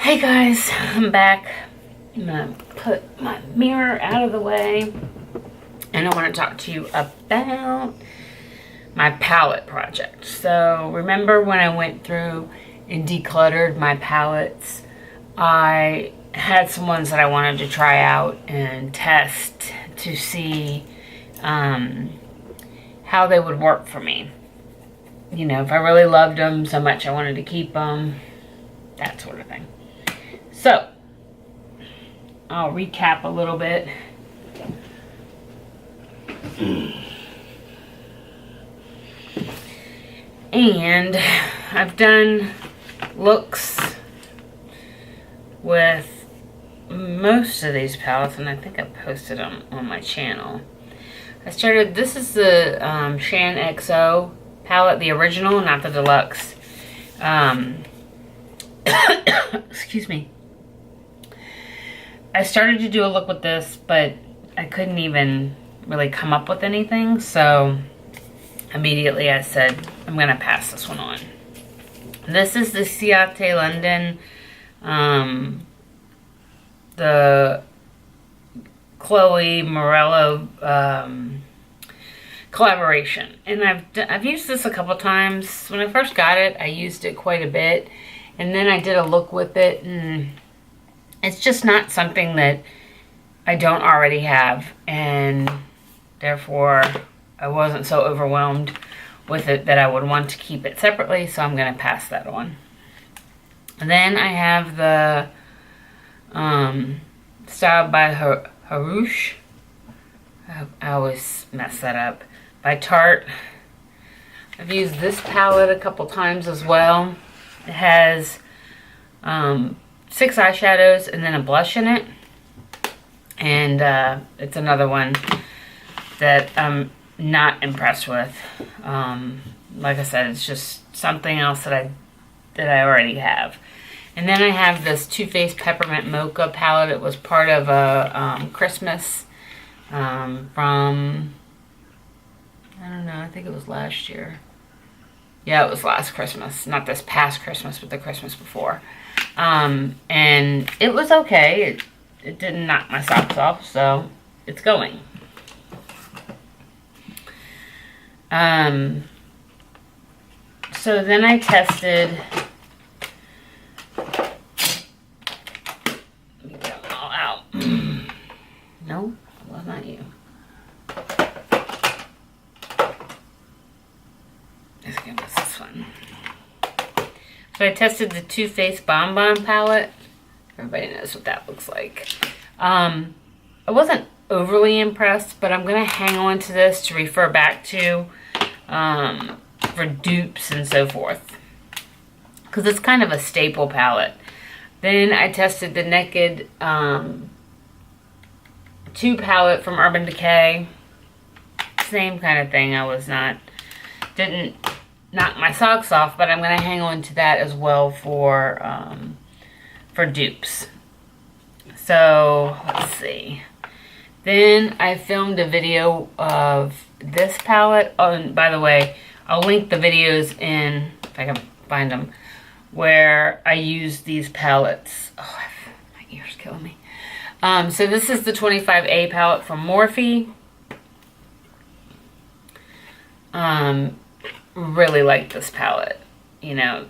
Hey guys, I'm back. I'm gonna put my mirror out of the way and I want to talk to you about my palette project. So remember when I went through and decluttered my palettes, I had some ones that I wanted to try out and test to see how they would work for me. You know, if I really loved them so much I wanted to keep them, that sort of thing. So, I'll recap a little bit. And I've done looks with most of these palettes, and I think I posted them on my channel. This is the Shan XO palette, the original, not the deluxe. Excuse me. I started to do a look with this, but I couldn't even really come up with anything, so immediately I said, I'm going to pass this one on. This is the Ciate London, the Chloe Morello collaboration. And I've used this a couple times. When I first got it, I used it quite a bit, and then I did a look with it, and it's just not something that I don't already have, and therefore I wasn't so overwhelmed with it that I would want to keep it separately, so I'm going to pass that on. And then I have the Styled by Harush. I always mess that up. By Tarte. I've used this palette a couple times as well. It has 6 eyeshadows and then a blush in it, and it's another one that I'm not impressed with. Like I said, it's just something else that I already have. And then I have this Too Faced Peppermint Mocha palette. It was part of a Christmas from, I don't know, I think it was last year. Yeah, it was last Christmas. Not this past Christmas, but the Christmas before. And it was okay. It didn't knock my socks off, so it's going. So then I tested, let me get them all out. No, well, not you. Let's give us this one. So I tested the Too Faced Bon Bon palette. Everybody knows what that looks like. I wasn't overly impressed, but I'm going to hang on to this to refer back to for dupes and so forth, because it's kind of a staple palette. Then I tested the Naked 2 palette from Urban Decay. Same kind of thing. Didn't knock my socks off, but I'm going to hang on to that as well for dupes. So let's see. Then I filmed a video of this palette. Oh, and by the way, I'll link the videos in, if I can find them, where I use these palettes. Oh, my ear's killing me. So this is the 25A palette from Morphe. Really like this palette. You know,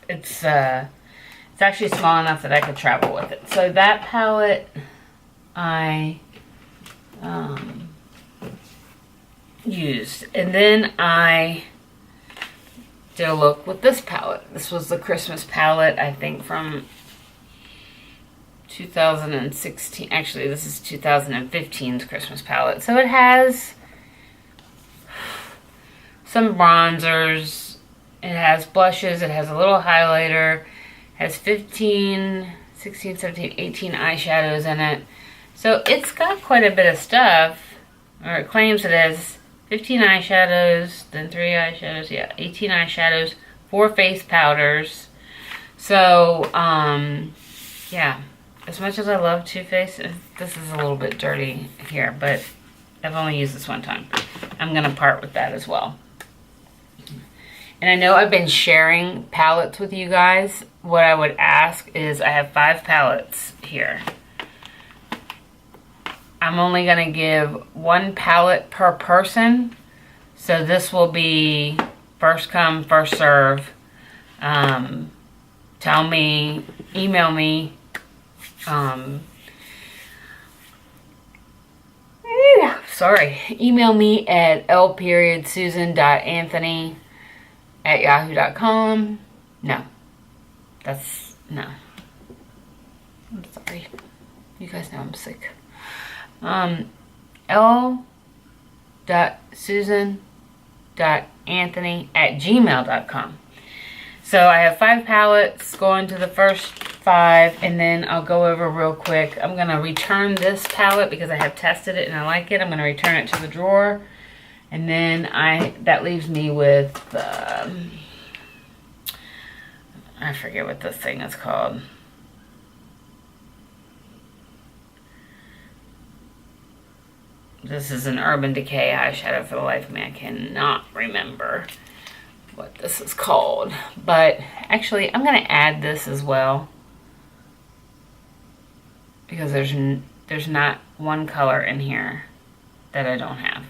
it's actually small enough that I could travel with it. So that palette I used. And then I did a look with this palette. This was the Christmas palette, I think, from 2016. Actually, this is 2015's Christmas palette. So it has some bronzers, it has blushes, it has a little highlighter, has 15, 16, 17, 18 eyeshadows in it. So it's got quite a bit of stuff, or it claims it has 15 eyeshadows, then 3 eyeshadows, yeah, 18 eyeshadows, 4 face powders. So, yeah, as much as I love Too Faced, this is a little bit dirty here, but I've only used this one time. I'm going to part with that as well. And I know I've been sharing palettes with you guys. What I would ask is, I have 5 palettes here. I'm only going to give 1 palette per person. So this will be first come, first serve. Tell me, email me. Email me at l.susan.anthony@yahoo.com. No. No. I'm sorry. You guys know I'm sick. l.susan.anthony@gmail.com. So I have 5 palettes going to the first 5, and then I'll go over real quick. I'm going to return this palette because I have tested it and I like it. I'm going to return it to the drawer. And then that leaves me with, I forget what this thing is called. This is an Urban Decay eyeshadow. For the life of me, I cannot remember what this is called. But actually, I'm going to add this as well, because there's not one color in here that I don't have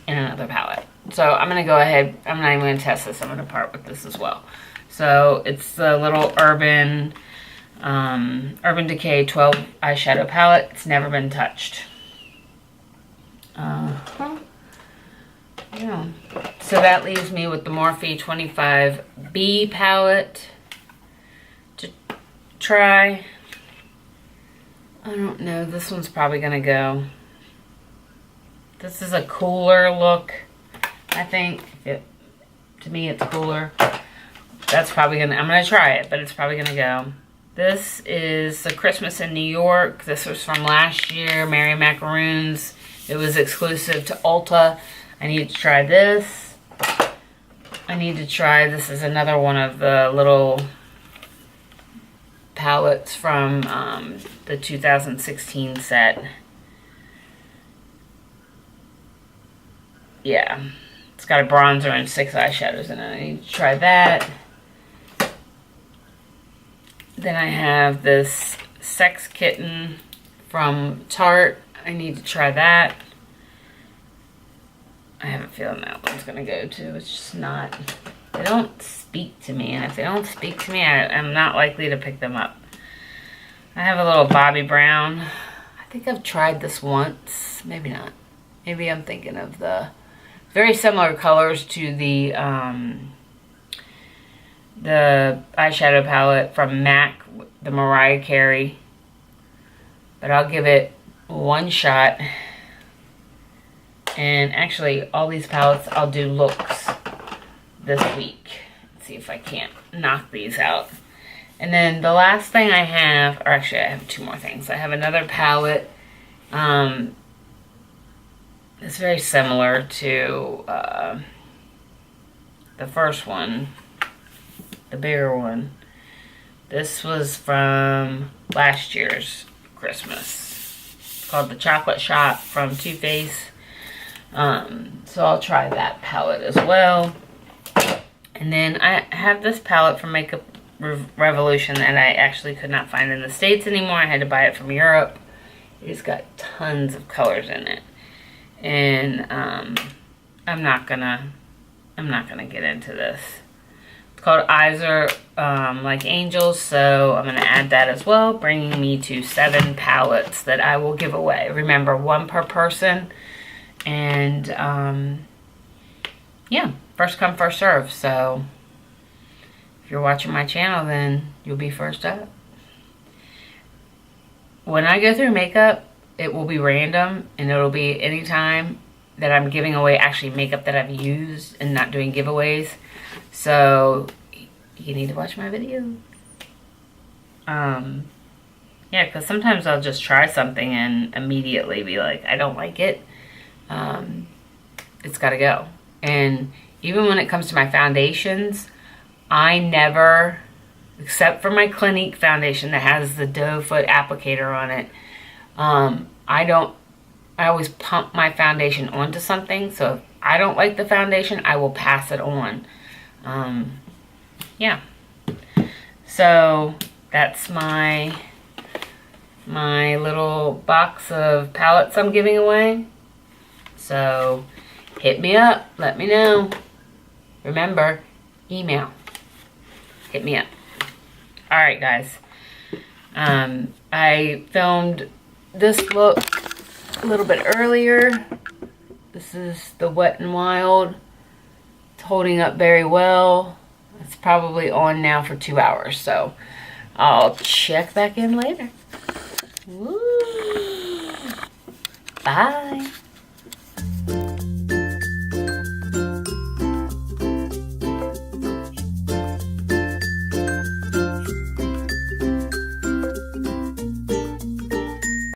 in another palette. So I'm going to go ahead. I'm not even going to test this. I'm going to part with this as well. So it's the little Urban Decay 12 eyeshadow palette. It's never been touched. Yeah. So that leaves me with the Morphe 25B palette to try. I don't know. This one's probably going to go. This is a cooler look, I think. To me, it's cooler. That's probably going to... I'm going to try it, but it's probably going to go. This is the Christmas in New York. This was from last year. Merry Macaroons. It was exclusive to Ulta. I need to try this. I need to try... This is another one of the little palettes from the 2016 set. Yeah. It's got a bronzer and 6 eyeshadows in it. I need to try that. Then I have this Sex Kitten from Tarte. I need to try that. I have a feeling that one's going to go too. It's just not... They don't speak to me. And if they don't speak to me, I'm not likely to pick them up. I have a little Bobbi Brown. I think I've tried this once. Maybe not. Maybe I'm thinking of the... Very similar colors to the eyeshadow palette from MAC, the Mariah Carey. But I'll give it one shot. And actually, all these palettes, I'll do looks this week. Let's see if I can't knock these out. And then the last thing I have, or actually I have 2 more things. I have another palette. It's very similar to the first one, the bigger one. This was from last year's Christmas. It's called the Chocolate Shop from Too Faced. So I'll try that palette as well. And then I have this palette from Makeup Revolution that I actually could not find in the States anymore. I had to buy it from Europe. It's got tons of colors in it. And I'm not gonna get into this. It's called Eyes Are Like Angels, so I'm gonna add that as well, bringing me to 7 palettes that I will give away. Remember, 1 per person, and yeah, first come, first serve. So if you're watching my channel, then you'll be first up. When I go through makeup, it will be random, and it'll be any time that I'm giving away actually makeup that I've used and not doing giveaways. So you need to watch my video. Yeah, because sometimes I'll just try something and immediately be like, I don't like it. It's got to go. And even when it comes to my foundations, I never, except for my Clinique foundation that has the doe foot applicator on it, I always pump my foundation onto something. So I don't like the foundation, I will pass it on. Yeah. So that's my little box of palettes I'm giving away. So hit me up, let me know. Remember, email. Hit me up. All right, guys. I filmed this look a little bit earlier. This is the Wet n Wild. It's holding up very well. It's probably on now for 2 hours, so I'll check back in later. Woo. Bye.